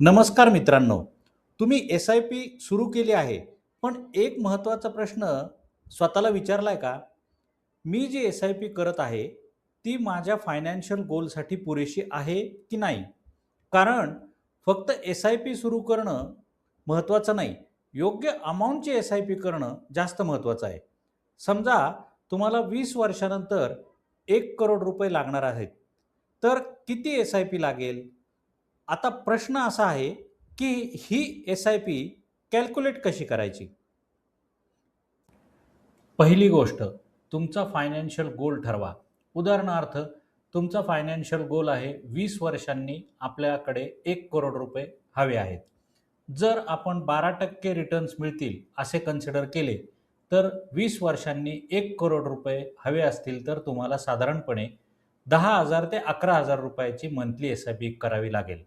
नमस्कार मित्रांनो, तुम्ही एस-आय-पी सुरू केली आहे, पण एक महत्त्वाचा प्रश्न स्वतःला विचारलाय का? मी जी एस-आय-पी करत आहे, ती माझ्या फायनान्शियल गोलसाठी पुरेशी आहे की नाही? कारण फक्त एस-आय-पी सुरू करणं महत्त्वाचं नाही, योग्य अमाउंटची एस-आय-पी करणं जास्त महत्त्वाचं आहे. समजा तुम्हाला 20 वर्षानंतर ₹1,00,00,000 लागणार आहेत, तर किती एस-आय-पी लागेल? आता प्रश्न असा आहे, की ही एस-आय-पी कॅल्क्युलेट कशी करायची? पहिली गोष्ट, तुमचा फायनान्शियल गोल ठरवा. उदाहरणार्थ, तुमचा फायनान्शियल गोल आहे 20 वर्षांनी आपल्याकडे ₹1,00,00,000 हवे आहेत. जर आपण 12% रिटर्न्स मिळतील असे कन्सिडर केले, तर 20 वर्षांनी ₹1,00,00,000 हवे असतील, तर तुम्हाला साधारणपणे 10,000 ते ₹11,000 ची मंथली एस-आय-पी करावी लागेल.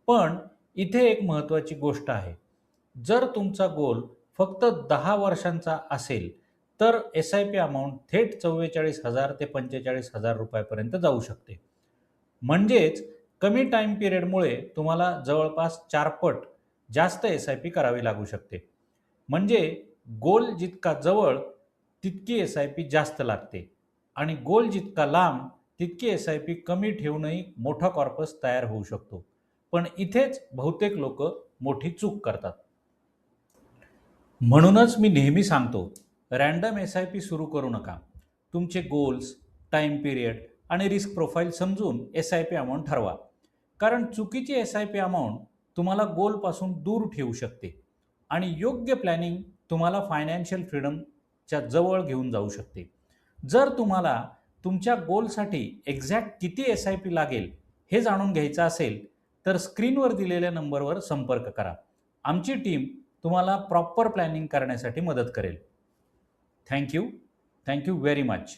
पण इथे एक महत्त्वाची गोष्ट आहे. जर तुमचा गोल फक्त 10 वर्षांचा असेल, तर एस-आय-पी अमाउंट थेट 44,000 ते ₹45,000 पर्यंत जाऊ शकते. म्हणजेच कमी टाईम पिरियडमुळे तुम्हाला जवळपास 4 पट जास्त एस-आय-पी करावी लागू शकते. म्हणजे गोल जितका जवळ, तितकी एस-आय-पी जास्त लागते आणि गोल जितका लांब, तितकी एस-आय-पी कमी ठेवूनही मोठा कॉर्पस तयार होऊ शकतो. पण इथेच बहुतेक लोकं मोठी चूक करतात. म्हणूनच मी नेहमी सांगतो, रँडम एस-आय-पी सुरू करू नका. तुमचे गोल्स, टाईम पिरियड आणि रिस्क प्रोफाइल समजून एस-आय-पी अमाउंट ठरवा. कारण चुकीची एस-आय-पी अमाउंट तुम्हाला गोलपासून दूर ठेवू शकते आणि योग्य प्लॅनिंग तुम्हाला फायनान्शियल फ्रीडमच्या जवळ घेऊन जाऊ शकते. जर तुम्हाला तुमच्या गोलसाठी एक्झॅक्ट किती एस-आय-पी लागेल हे जाणून घ्यायचं असेल, तर स्क्रीनवर दिलेल्या नंबरवर संपर्क करा. आमची टीम तुम्हाला प्रॉपर प्लॅनिंग करण्यासाठी मदत करेल. Thank you. Thank you very much.